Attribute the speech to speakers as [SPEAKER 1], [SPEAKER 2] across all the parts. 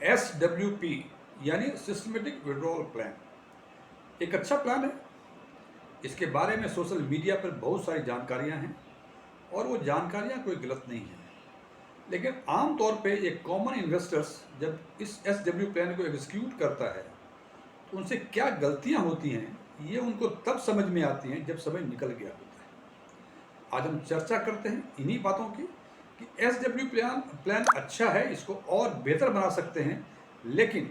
[SPEAKER 1] SWP यानी systematic withdrawal plan एक अच्छा प्लान है। इसके बारे में सोशल मीडिया पर बहुत सारी जानकारियां हैं और वो जानकारियां कोई गलत नहीं है, लेकिन आमतौर पे एक कॉमन इन्वेस्टर्स जब इस SW प्लान को एग्जीक्यूट करता है तो उनसे क्या गलतियां होती हैं ये उनको तब समझ में आती हैं जब समय निकल गया होता है। आज हम चर्चा करते हैं इन्हीं बातों की कि SW प्लान अच्छा है, इसको और बेहतर बना सकते हैं, लेकिन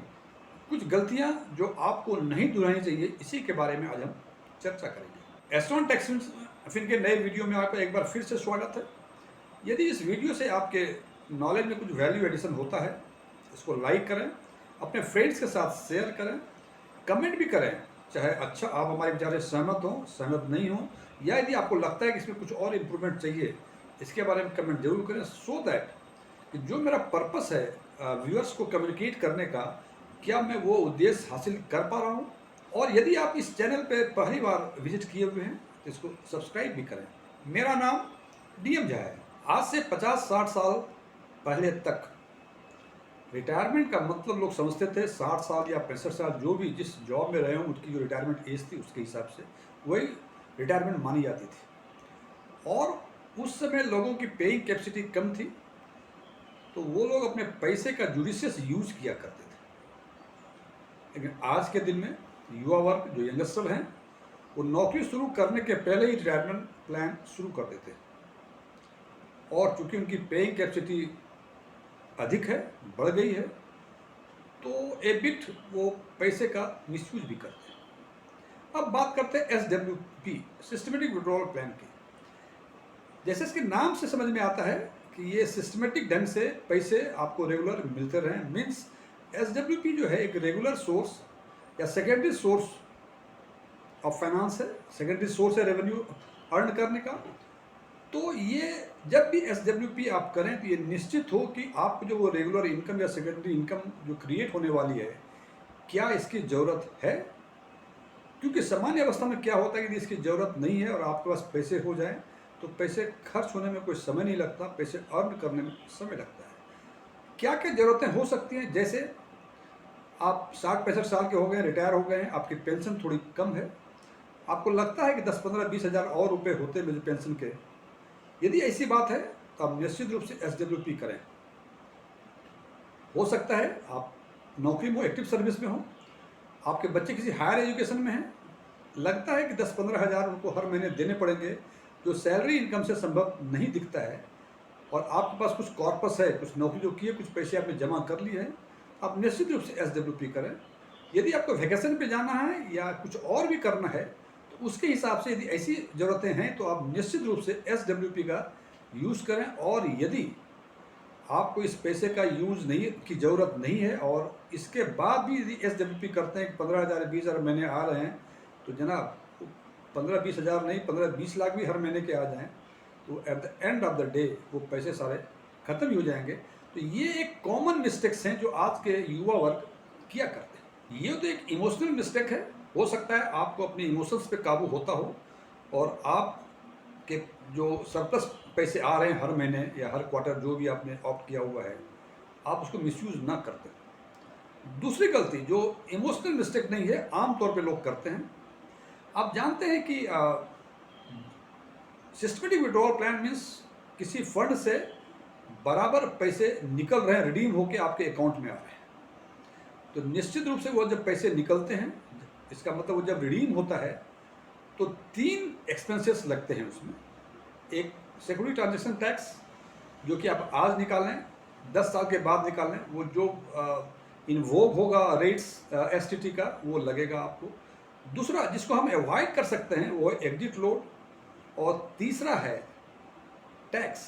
[SPEAKER 1] कुछ गलतियां जो आपको नहीं दोहरानी चाहिए, इसी के बारे में आज हम चर्चा करेंगे। एस्ट्रॉन टैक्स फिन के नए वीडियो में आपका एक बार फिर से स्वागत है। यदि इस वीडियो से आपके नॉलेज में कुछ वैल्यू एडिशन होता है, इसको लाइक करें, अपने फ्रेंड्स के साथ शेयर करें, कमेंट भी करें, चाहे अच्छा आप हमारे विचार से सहमत हो, सहमत नहीं हो, या यदि आपको लगता है कि इसमें कुछ और इम्प्रूवमेंट चाहिए, इसके बारे में कमेंट जरूर करें, सो दैट कि जो मेरा पर्पस है व्यूअर्स को कम्युनिकेट करने का, क्या मैं वो उद्देश्य हासिल कर पा रहा हूँ। और यदि आप इस चैनल पे पहली बार विजिट किए हुए हैं तो इसको सब्सक्राइब भी करें। मेरा नाम DM झा है। आज से 50-60 साल पहले तक रिटायरमेंट का मतलब लोग समझते थे 60 साल या 65 साल, जो भी जिस जॉब में रहे हों उसकी जो रिटायरमेंट एज थी उसके हिसाब से वही रिटायरमेंट मानी जाती थी। और उस समय लोगों की पेइंग कैपेसिटी कम थी, तो वो लोग अपने पैसे का जुडिशियस यूज किया करते थे। लेकिन आज के दिन में युवा वर्ग जो यंगस्टर हैं वो नौकरी शुरू करने के पहले ही रिटायरमेंट प्लान शुरू कर देते हैं, और चूंकि उनकी पेइंग कैपेसिटी अधिक है, बढ़ गई है, तो ए बिट वो पैसे का मिसयूज भी करते हैं। अब बात करते हैं SWP सिस्टमेटिक विड्रॉल प्लान की। जैसे इसके नाम से समझ में आता है कि ये सिस्टमेटिक ढंग से पैसे आपको रेगुलर मिलते रहें। मीन्स SWP जो है एक रेगुलर सोर्स या सेकेंडरी सोर्स ऑफ फाइनेंस है, सेकेंडरी सोर्स है रेवेन्यू अर्न करने का। तो ये जब भी SWP आप करें तो ये निश्चित हो कि आपको जो वो रेगुलर इनकम या सेकेंडरी इनकम जो क्रिएट होने वाली है, क्या इसकी ज़रूरत है। क्योंकि सामान्य अवस्था में क्या होता है कि यदि इसकी ज़रूरत नहीं है और आपके पास पैसे हो जाएं तो पैसे खर्च होने में कोई समय नहीं लगता, पैसे अर्न करने में समय लगता है। क्या क्या ज़रूरतें हो सकती हैं, जैसे आप 60-65 साल के हो गए, रिटायर हो गए हैं, आपकी पेंशन थोड़ी कम है, आपको लगता है कि 10-15-20 हज़ार और रुपये होते मेरे पेंशन के। यदि ऐसी बात है तो आप निश्चित रूप से SWP करें। हो सकता है आप नौकरी में हो, एक्टिव सर्विस में हो, आपके बच्चे किसी हायर एजुकेशन में हैं, लगता है कि 10-15 हज़ार उनको हर महीने देने पड़ेंगे, जो सैलरी इनकम से संभव नहीं दिखता है, और आपके पास कुछ कॉर्पस है, कुछ नौकरी जो की है, कुछ पैसे आपने जमा कर लिए हैं, आप निश्चित रूप से SWP करें। यदि आपको वैकेशन पे जाना है या कुछ और भी करना है तो उसके हिसाब से यदि ऐसी ज़रूरतें हैं तो आप निश्चित रूप से SWP का यूज़ करें। और यदि आपको इस पैसे का यूज़ नहीं की ज़रूरत नहीं है और इसके बाद भी यदि SWP करते हैं कि 15 हज़ार 20 हज़ार महीने आ रहे हैं, तो जनाब 15-20 हज़ार नहीं, 15-20 लाख भी हर महीने के आ जाएं तो eight the end of the day वो पैसे सारे ख़त्म ही हो जाएंगे। तो ये एक कॉमन मिस्टेक्स हैं जो आज के युवा वर्ग किया करते हैं। ये तो एक इमोशनल मिस्टेक है। हो सकता है आपको अपने इमोशंस पे काबू होता हो और आप के जो सरप्लस पैसे आ रहे हैं हर महीने या हर क्वार्टर, जो भी आपने ऑप्ट किया हुआ है, आप उसको मिसयूज़ ना करते। दूसरी गलती जो इमोशनल मिस्टेक नहीं है, आम तौर पे लोग करते हैं। आप जानते हैं कि सिस्टमेटिक विड्रॉल प्लान मीन्स किसी फंड से बराबर पैसे निकल रहे हैं, रिडीम होकर आपके अकाउंट में आ रहे हैं। तो निश्चित रूप से वो जब पैसे निकलते हैं, इसका मतलब वो जब रिडीम होता है तो 3 एक्सपेंसेस लगते हैं उसमें। एक सिक्योरिटी ट्रांजैक्शन टैक्स जो कि आप आज निकालें, 10 साल के बाद निकालें, वो जो इन्वोक होगा रेट्स STT का, वो लगेगा आपको। दूसरा जिसको हम अवॉइड कर सकते हैं वो है एग्जिट लोड, और तीसरा है टैक्स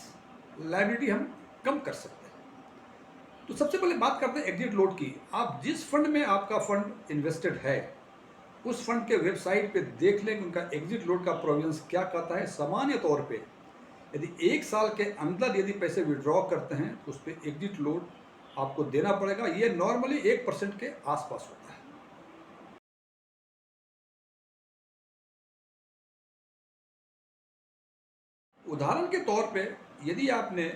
[SPEAKER 1] लायबिलिटी हम कम कर सकते हैं। तो सबसे पहले बात करते हैं एग्जिट लोड की। आप जिस फंड में आपका फंड इन्वेस्टेड है उस फंड के वेबसाइट पे देख लें कि उनका एग्जिट लोड का प्रोविजंस क्या कहता है। सामान्य तौर पे यदि 1 साल के अंदर यदि पैसे विड्रॉ करते हैं तो उस पर एग्जिट लोड आपको देना पड़ेगा। ये नॉर्मली 1% के आसपास होता है। उदाहरण के तौर पे यदि आपने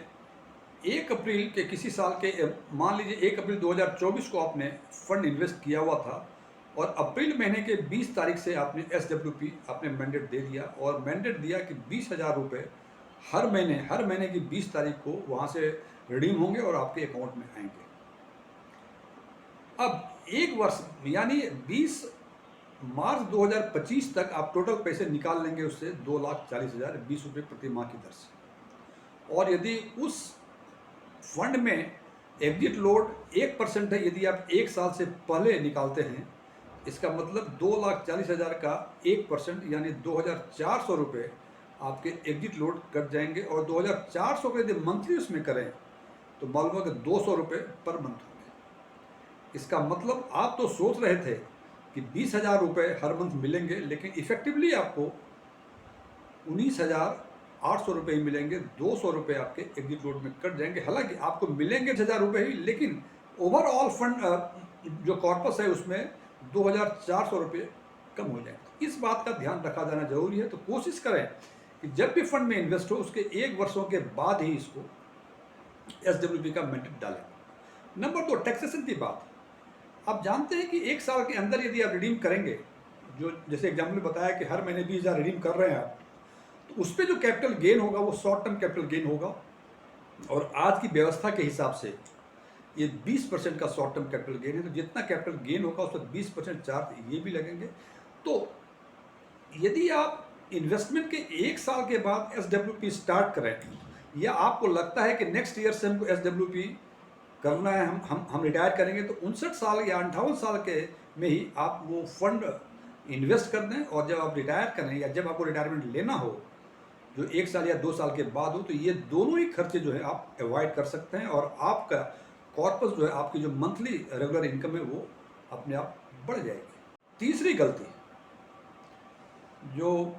[SPEAKER 1] 1 अप्रैल के किसी साल के मान लीजिए 1 अप्रैल 2024 को आपने फंड इन्वेस्ट किया हुआ था और अप्रैल महीने के 20 तारीख से आपने SWP आपने मैंडेट दे दिया और मैंडेट दिया कि 20,000 रुपये हर महीने की 20 तारीख को वहाँ से रिडीम होंगे और आपके अकाउंट में आएंगे। अब एक वर्ष यानी 20 मार्च 2025 तक आप टोटल पैसे निकाल लेंगे उससे 2,40,000 20 रुपये प्रति माह की दर से। और यदि उस फंड में एग्जिट लोड 1% है, यदि आप 1 साल से पहले निकालते हैं, इसका मतलब 2,40,000 का 1% यानी 2,400 रुपये आपके एग्जिट लोड कट जाएंगे। और 2,400 को यदि मंथली उसमें करें तो मालूम है कि 200 रुपये पर मंथ होंगे। इसका मतलब आप तो सोच रहे थे कि 20,000 रुपये हर मंथ मिलेंगे, लेकिन इफेक्टिवली आपको 19,800 रुपये ही मिलेंगे। 200 रुपये आपके एग्जिट लोड में कट जाएंगे। हालांकि आपको मिलेंगे 6,000 रुपये ही, लेकिन ओवरऑल फंड जो कॉर्पस है उसमें 2,400 रुपये कम हो जाएंगे। इस बात का ध्यान रखा जाना जरूरी है। तो कोशिश करें कि जब भी फंड में इन्वेस्ट हो उसके 1 वर्षों के बाद ही इसको SWP का मैंडेट डालें। नंबर 2, टैक्सेशन की बात। आप जानते हैं कि 1 साल के अंदर यदि आप रिडीम करेंगे, जो जैसे एग्जाम्पल बताया कि हर महीने 20,000 रिडीम कर रहे हैं आप, तो उस पर जो कैपिटल गेन होगा वो शॉर्ट टर्म कैपिटल गेन होगा। और आज की व्यवस्था के हिसाब से ये 20% का शॉर्ट टर्म कैपिटल गेन है। तो जितना कैपिटल गेन होगा उस पर 20% चार्ज ये भी लगेंगे। तो यदि आप इन्वेस्टमेंट के 1 साल के बाद SWP स्टार्ट करें, या आपको लगता है कि नेक्स्ट ईयर से हमको SWP करना है, हम रिटायर करेंगे, तो 59 साल या 58 साल के में ही आप वो फंड इन्वेस्ट कर दें। और जब आप रिटायर करें या जब आपको रिटायरमेंट लेना हो, जो 1 साल या 2 साल के बाद हो, तो ये दोनों ही खर्चे जो है आप अवॉइड कर सकते हैं और आपका कॉर्पस जो है, आपकी जो मंथली रेगुलर इनकम है वो अपने आप बढ़ जाएगी। तीसरी गलती जो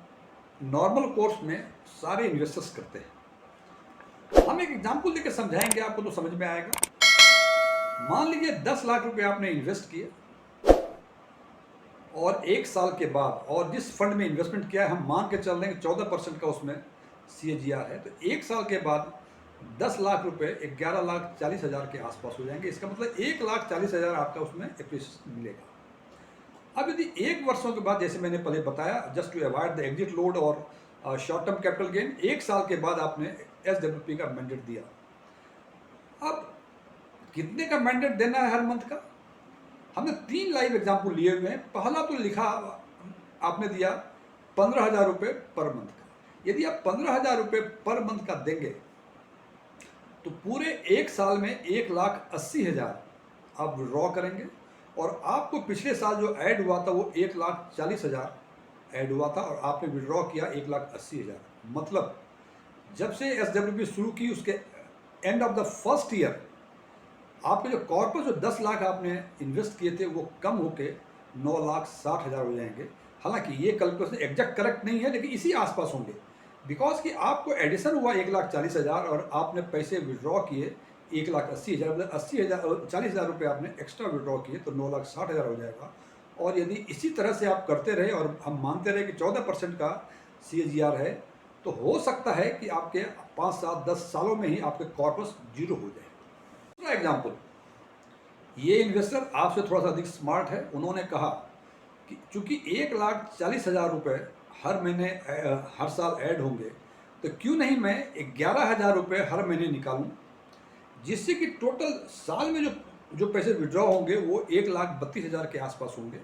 [SPEAKER 1] नॉर्मल कोर्स में सारे इन्वेस्टर्स करते हैं, हम एक एग्जांपल देकर समझाएंगे आपको तो समझ में आएगा। मान लीजिए 10 लाख रुपए आपने इन्वेस्ट किए और 1 साल के बाद, और जिस फंड में इन्वेस्टमेंट किया है हम मान के चल रहे हैं 14% का उसमें CAGR है, तो 1 साल के बाद 10 लाख रुपए 11,40,000 के आसपास हो जाएंगे। इसका मतलब 1,40,000 आपका उसमें एप्रिसिएशन मिलेगा। अब यदि 1 वर्षों के बाद, जैसे मैंने पहले बताया, just to avoid the exit load और शॉर्ट टर्म कैपिटल गेन, 1 साल के बाद आपने SWP का मैंडेट दिया। अब कितने का मैंडेट देना है हर मंथ का? हमने 3 लाइव एग्जाम्पल लिए हुए हैं। पहला तो लिखा आपने दिया 15,000 रुपये पर मंथ का। यदि आप 15,000 रुपये पर मंथ का देंगे तो पूरे 1 साल में 1,80,000 आप विड्रॉ करेंगे और आपको पिछले साल जो ऐड हुआ था वो 1,40,000 ऐड हुआ था और आपने विड्रॉ किया 1,80,000। मतलब जब से SWP शुरू की उसके end of the first year आपके जो कॉर्पस जो 10 लाख आपने इन्वेस्ट किए थे वो कम होके 9,60,000 हो जाएंगे। हालांकि ये कैलकुलेशन एग्जैक्ट करेक्ट नहीं है, लेकिन इसी आसपास होंगे, बिकॉज कि आपको एडिशन हुआ 1,40,000 और आपने पैसे विड्रॉ किए 1,80,000, मतलब 80,000 40,000 रुपये आपने एक्स्ट्रा विड्रॉ किए तो 9,60,000 हो जाएगा। और यदि इसी तरह से आप करते रहे और हम मानते रहे कि 14% का CAGR है, तो हो सकता है कि आपके 5, 7, 10 सालों में ही आपके कॉर्पस जीरो हो जाए। दूसरा एग्जाम्पल, ये इन्वेस्टर आपसे थोड़ा सा अधिक स्मार्ट है। उन्होंने कहा कि चूंकि 1,40,000 रुपये हर महीने हर साल ऐड होंगे, तो क्यों नहीं मैं 11,000 रुपये हर महीने निकालूं, जिससे कि टोटल साल में जो पैसे विड्रॉ होंगे वो 1,32,000 के आसपास होंगे।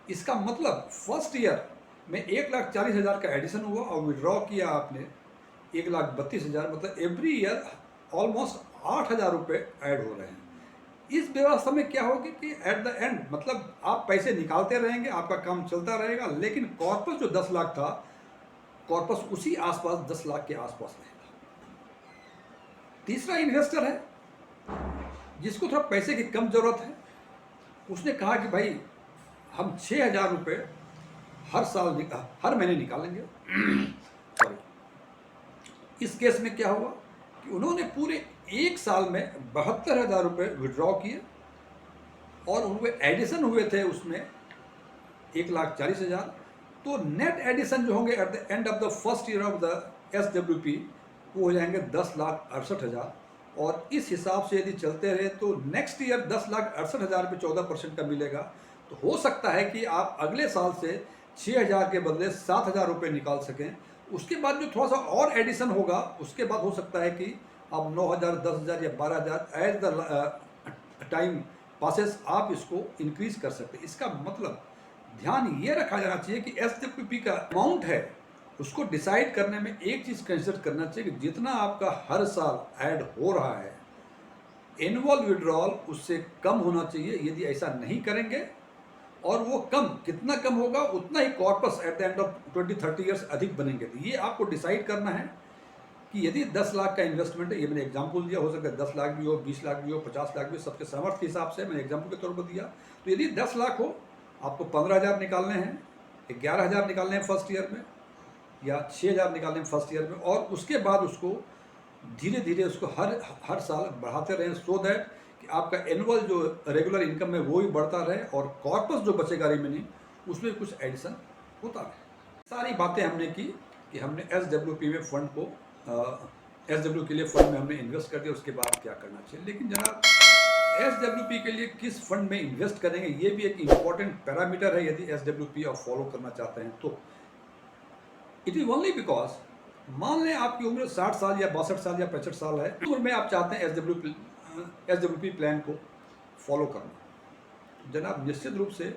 [SPEAKER 1] इसका मतलब फर्स्ट ईयर में 1,40,000 का एडिशन हुआ और विड्रॉ किया आपने 1,32,000, मतलब एवरी ईयर ऑलमोस्ट 8,000 रुपये ऐड हो रहे हैं। इस व्यवस्था में क्या होगी कि एट द एंड, मतलब आप पैसे निकालते रहेंगे, आपका काम चलता रहेगा, लेकिन कॉर्पस जो 10 लाख था, कॉर्पस उसी आसपास 10 लाख के आसपास रहेगा। तीसरा इन्वेस्टर है जिसको थोड़ा पैसे की कम जरूरत है। उसने कहा कि भाई हम 6,000 रुपये हर महीने निकालेंगे। सॉरी, इस केस में क्या हुआ कि उन्होंने पूरे 1 साल में 72,000 रुपये विड्रॉ किए और उनके एडिशन हुए थे उसमें 1,40,000। तो नेट एडिशन जो होंगे eight the end of the first year of the SWP वो हो जाएंगे 10,68,000 और इस हिसाब से यदि चलते रहे तो नेक्स्ट ईयर 10,68,000 पे 14% का मिलेगा। तो हो सकता है कि आप अगले साल से 6,000 के बदले 7,000 रुपये निकाल सकें। उसके बाद जो थोड़ा सा और एडिशन होगा, उसके बाद हो सकता है कि आप 9,000, 10,000 या 12,000 एज द टाइम पासेस आप इसको इंक्रीज कर सकते हैं। इसका मतलब ध्यान ये रखा जाना चाहिए कि SWP का अमाउंट है उसको डिसाइड करने में एक चीज़ कंसिडर करना चाहिए कि जितना आपका हर साल ऐड हो रहा है, एनुअल विड्रॉल उससे कम होना चाहिए। यदि ऐसा नहीं करेंगे और वो कम कितना कम होगा, उतना ही corpus at the end of 20-30 years अधिक बनेंगे। तो ये आपको डिसाइड करना है कि यदि 10 लाख का इन्वेस्टमेंट है, ये मैंने एग्जांपल दिया, हो सकता है 10 लाख भी हो, 20 लाख भी हो, 50 लाख भी हो, सबके सामर्थ्य के हिसाब से मैंने एग्जांपल के तौर पर दिया। तो यदि 10 लाख हो, आपको 15,000 निकालने हैं, 11,000 निकालने हैं फर्स्ट ईयर में, या 6,000 निकालने हैं फर्स्ट ईयर में, और उसके बाद उसको धीरे धीरे उसको हर साल बढ़ाते रहें, सो दैट कि आपका एनुअल जो रेगुलर इनकम है वो भी बढ़ता रहे और कॉर्पस जो बचेगा रिमेनिंग उसमें कुछ एडिशन होता रहे। सारी बातें हमने की कि हमने SWP में फंड को SW के लिए फंड में हमने इन्वेस्ट कर दिया, उसके बाद क्या करना चाहिए। लेकिन जनाब, SWP के लिए किस फंड में इन्वेस्ट करेंगे ये भी एक इम्पॉर्टेंट पैरामीटर है। यदि SWP आप फॉलो करना चाहते हैं तो इट इज ओनली बिकॉज, मान लें आपकी उम्र 60 साल या 62 साल या 65 साल है, उम्र में आप चाहते हैं SWP प्लान को फॉलो करना। जनाब, निश्चित रूप से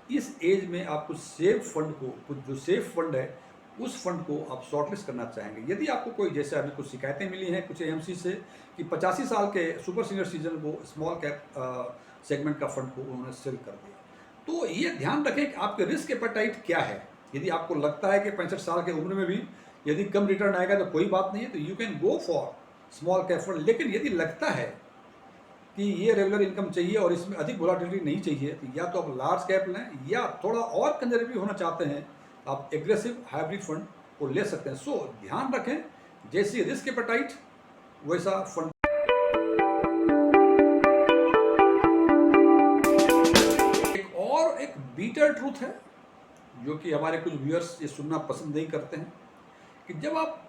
[SPEAKER 1] इस एज में आपको सेफ फंड को, कुछ जो सेफ फंड है उस फंड को आप शॉर्टलिस्ट करना चाहेंगे। यदि आपको कोई, जैसे अभी कुछ शिकायतें मिली हैं कुछ AMC से कि 85 साल के सुपर सीनियर सिटीजन को स्मॉल कैप सेगमेंट का फंड को उन्होंने सेल कर दिया, तो ये ध्यान रखें कि आपके रिस्क एपेटाइट क्या है। यदि आपको लगता है कि 65 साल के उम्र में भी यदि कम रिटर्न आएगा तो कोई बात नहीं है, तो you can go for small cap fund. लेकिन यदि लगता है कि ये रेगुलर इनकम चाहिए और इसमें अधिक वोलेटिलिटी नहीं चाहिए, तो या तो आप लार्ज कैप लें, या थोड़ा और कंजर्वेटिव होना चाहते हैं आप एग्रेसिव हाइब्रिड फंड को ले सकते हैं। सो ध्यान रखें, जैसी रिस्क एपेटाइट वैसा फंड। एक बीटर ट्रूथ है जो कि हमारे कुछ व्यूअर्स ये सुनना पसंद नहीं करते हैं, कि जब आप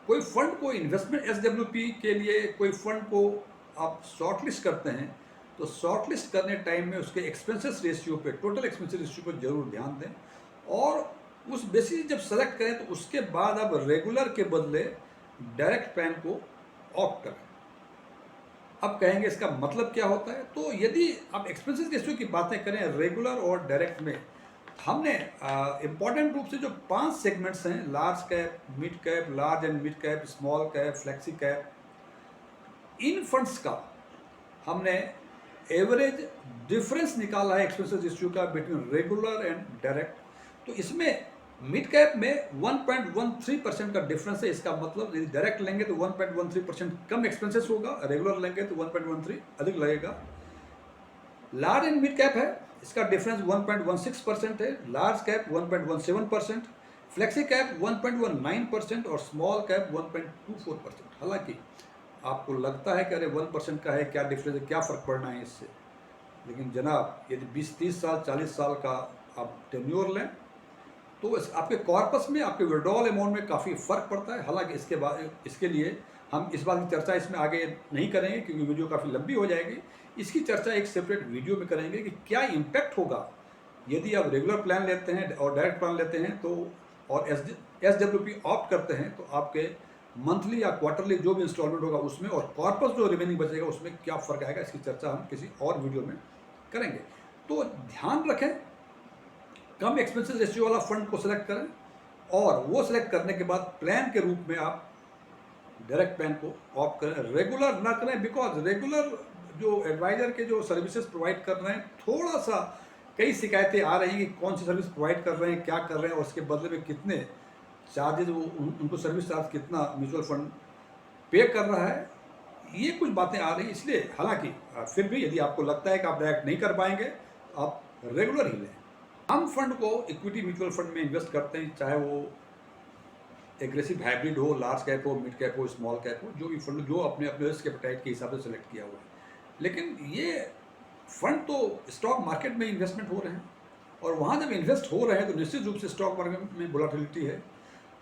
[SPEAKER 1] कोई फंड को इन्वेस्टमेंट SWP के लिए कोई फंड को आप शॉर्टलिस्ट करते हैं, तो शॉर्टलिस्ट करने टाइम में उसके एक्सपेंसेस रेशियो पे, टोटल एक्सपेंसेस रेशियो पर जरूर ध्यान दें, और उस बेसिस जब सेलेक्ट करें तो उसके बाद आप रेगुलर के बदले डायरेक्ट प्लान को ऑप्ट करें। अब कहेंगे इसका मतलब क्या होता है, तो यदि आप एक्सपेंसेस रेशियो की बातें करें रेगुलर और डायरेक्ट में, हमने इम्पॉर्टेंट रूप से जो 5 सेगमेंट्स हैं, large cap, mid cap, large and mid cap, small cap, flexi cap, in funds का हमने एवरेज डिफरेंस निकाला है एक्सपेंसेस रेशियो का बिटवीन रेगुलर एंड डायरेक्ट। तो इसमें मिड कैप में 1.13% का डिफरेंस है। इसका मतलब यदि डायरेक्ट लेंगे तो 1.13% कम एक्सपेंसेस होगा, रेगुलर लेंगे तो 1.13 अधिक लगेगा। लार्ज एंड मिड कैप है, इसका डिफरेंस 1.16% है, लार्ज कैप 1.17%, फ्लेक्सी कैप 1.19% और स्मॉल कैप 1.24%। हालांकि आपको लगता है कि अरे 1% का है, क्या डिफरेंस है, क्या फ़र्क पड़ना है इससे, लेकिन जनाब यदि 20-30 साल 40 साल का आप टेन्योर लें तो आपके कॉर्पस में, आपके विड्रॉल अमाउंट में काफ़ी फ़र्क पड़ता है। हालांकि इसके लिए हम इस बात की चर्चा इसमें आगे नहीं करेंगे क्योंकि वीडियो काफ़ी लंबी हो जाएगी। इसकी चर्चा एक सेपरेट वीडियो में करेंगे कि क्या इम्पैक्ट होगा यदि आप रेगुलर प्लान लेते हैं और डायरेक्ट प्लान लेते हैं तो, और SWP ऑप्ट करते हैं, तो आपके मंथली या क्वार्टरली जो भी इंस्टॉलमेंट होगा उसमें और कॉर्पस जो रिमेनिंग बचेगा उसमें क्या फ़र्क आएगा। इसकी चर्चा हम किसी और वीडियो में करेंगे। तो ध्यान रखें, कम एक्सपेंसेस रेशियो वाला फंड को सिलेक्ट करें, और वो सिलेक्ट करने के बाद प्लान के रूप में आप डायरेक्ट प्लान को ऑप्ट करें, रेगुलर ना करें। बिकॉज रेगुलर जो एडवाइज़र के जो सर्विसेज प्रोवाइड कर रहे हैं, थोड़ा सा कई शिकायतें आ रही हैं कि कौन सी सर्विस प्रोवाइड कर रहे हैं, क्या कर रहे हैं, और उसके बदले में कितने चार्जेज, वो उनको सर्विस चार्ज कितना म्यूचुअल फंड पे कर रहा है, ये कुछ बातें आ रही हैं। इसलिए हालांकि फिर भी यदि आपको लगता है कि आप डायरेक्ट नहीं कर पाएंगे, आप रेगुलर ही लें। हम फंड को इक्विटी म्यूचुअल फंड में इन्वेस्ट करते हैं, चाहे वो एग्रेसिव हाइब्रिड हो, लार्ज कैप हो, मिड कैप हो, स्मॉल कैप हो, जो भी फंड जो अपने अपने रिस्क एपेटाइट के हिसाब से सेलेक्ट किया हुआ है। लेकिन ये फंड तो स्टॉक मार्केट में इन्वेस्टमेंट हो रहे हैं, और वहाँ जब इन्वेस्ट हो रहे हैं तो निश्चित रूप से स्टॉक मार्केट में वोलेटिलिटी है।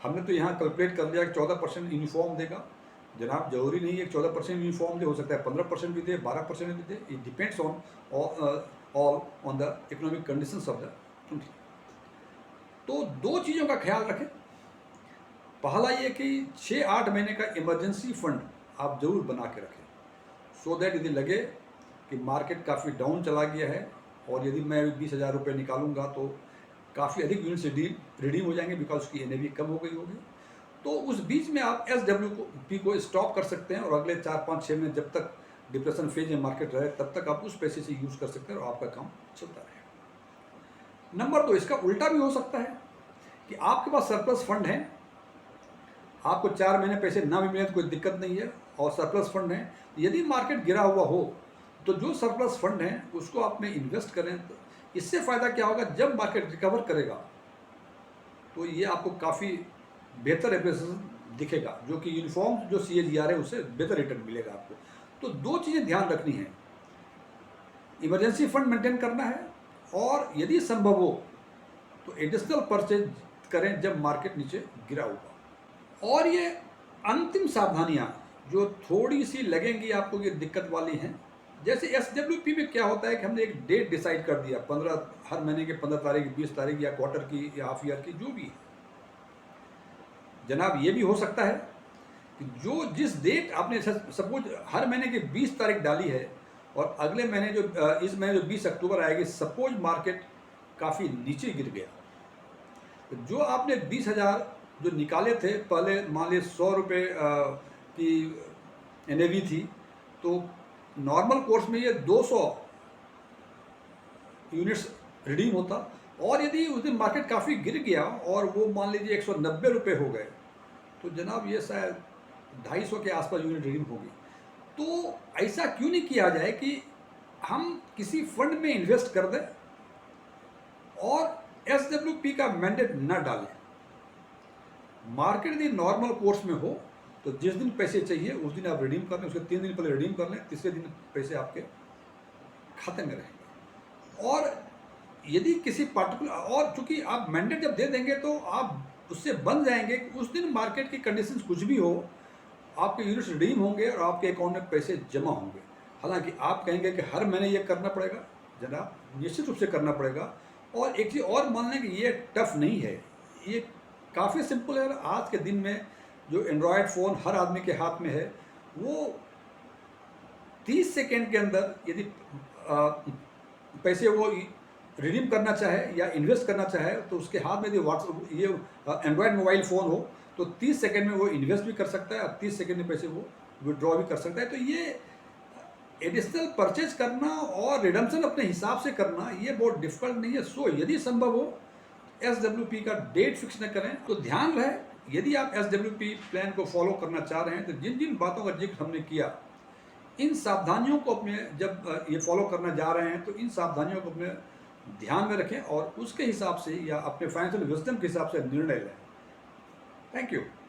[SPEAKER 1] हमने तो यहाँ कैलकुलेट कर लिया कि 14% यूनिफॉर्म देगा, जनाब ज़रूरी नहीं है 14% यूनिफॉर्म दे, हो सकता है 15% भी दे, 12% भी दे। It depends on all on the economic conditions of the country. तो दो चीज़ों का ख्याल रखें। पहला ये कि 6-8 महीने का इमरजेंसी फंड आप जरूर बना के रखें, सो दैट यदि लगे कि मार्केट काफ़ी डाउन चला गया है और यदि मैं 20,000 रुपये निकालूंगा तो काफ़ी अधिक यूनिट्स रिडीम हो जाएंगे, बिकॉज उसकी एनएवी कम हो गई होगी। तो उस बीच में आप SWP को स्टॉप कर सकते हैं और अगले 4-5-6 महीने जब तक डिप्रेशन फेज में मार्केट रहे तब तक आप उस पैसे से यूज़ कर सकते हैं और आपका काम चलता रहेगा। नंबर 2, इसका उल्टा भी हो सकता है कि आपके पास सरप्लस फंड है, आपको 4 महीने पैसे ना भी मिले तो कोई दिक्कत नहीं है और सरप्लस फंड है। यदि मार्केट गिरा हुआ हो तो जो सरप्लस फंड है उसको आप में इन्वेस्ट करें। तो इससे फ़ायदा क्या होगा, जब मार्केट रिकवर करेगा तो ये आपको काफ़ी बेहतर एप्रिसिएशन दिखेगा, जो कि यूनिफॉर्म जो CAGR है उससे बेहतर रिटर्न मिलेगा आपको। तो दो चीज़ें ध्यान रखनी है, इमरजेंसी फंड मेंटेन करना है और यदि संभव हो तो एडिशनल परचेज करें जब मार्केट नीचे गिरा होगा। और ये अंतिम सावधानियां जो थोड़ी सी लगेंगी आपको ये दिक्कत वाली हैं, जैसे SWP में क्या होता है कि हमने एक डेट डिसाइड कर दिया, 15 हर महीने के 15 तारीख, 20 तारीख या क्वार्टर की या हाफ ईयर की, जो भी है। जनाब ये भी हो सकता है कि जो जिस डेट आपने सपोज हर महीने की 20 तारीख डाली है और अगले महीने जो इस महीने जो 20 अक्टूबर आएगी, सपोज मार्केट काफ़ी नीचे गिर गया, तो जो आपने 20,000 जो निकाले थे पहले, मान लीजिए 100 रुपये की NAV थी, तो नॉर्मल कोर्स में ये 200 यूनिट्स रिडीम होता। और यदि उस दिन मार्केट काफ़ी गिर गया और वो मान लीजिए 190 रुपये हो गए, तो जनाब ये शायद 250 के आसपास यूनिट रिडीम होगी। तो ऐसा क्यों नहीं किया जाए कि हम किसी फंड में इन्वेस्ट कर दें और SWP का मैंडेट न डालें। मार्केट यदि नॉर्मल कोर्स में हो तो जिस दिन पैसे चाहिए उस दिन आप रिडीम कर लें, उसके 3 दिन पहले रिडीम कर लें, तीसरे दिन पैसे आपके खाते में रहेंगे। और यदि किसी पार्टिकुलर, और चूंकि आप मैंडेट जब दे देंगे तो आप उससे बन जाएंगे कि उस दिन मार्केट की कंडीशंस कुछ भी हो, आपके यूनिट्स रिडीम होंगे और आपके अकाउंट में पैसे जमा होंगे। हालांकि आप कहेंगे कि हर महीने ये करना पड़ेगा, जनाब निश्चित रूप से करना पड़ेगा। और एक चीज़ और मान लें कि ये टफ नहीं है, ये काफ़ी सिंपल है। आज के दिन में जो एंड्रॉयड फ़ोन हर आदमी के हाथ में है, वो 30 सेकेंड के अंदर यदि पैसे वो रिडीम करना चाहे या इन्वेस्ट करना चाहे तो उसके हाथ में यदि व्हाट्सएप ये एंड्रॉयड मोबाइल फ़ोन हो तो 30 सेकेंड में वो इन्वेस्ट भी कर सकता है और 30 सेकेंड में पैसे वो विड्रॉ भी कर सकता है। तो ये एडिशनल परचेज करना और रिडम्पशन अपने हिसाब से करना ये बहुत डिफिकल्ट नहीं है। सो यदि संभव हो SWP का डेट फिक्स न करें। तो ध्यान रहे, यदि आप SWP प्लान को फॉलो करना चाह रहे हैं तो जिन जिन बातों का जिक्र हमने किया, इन सावधानियों को अपने जब ये फॉलो करना जा रहे हैं तो इन सावधानियों को अपने ध्यान में रखें और उसके हिसाब से या अपने फाइनेंशियल विजडम के हिसाब से निर्णय लें। Thank you.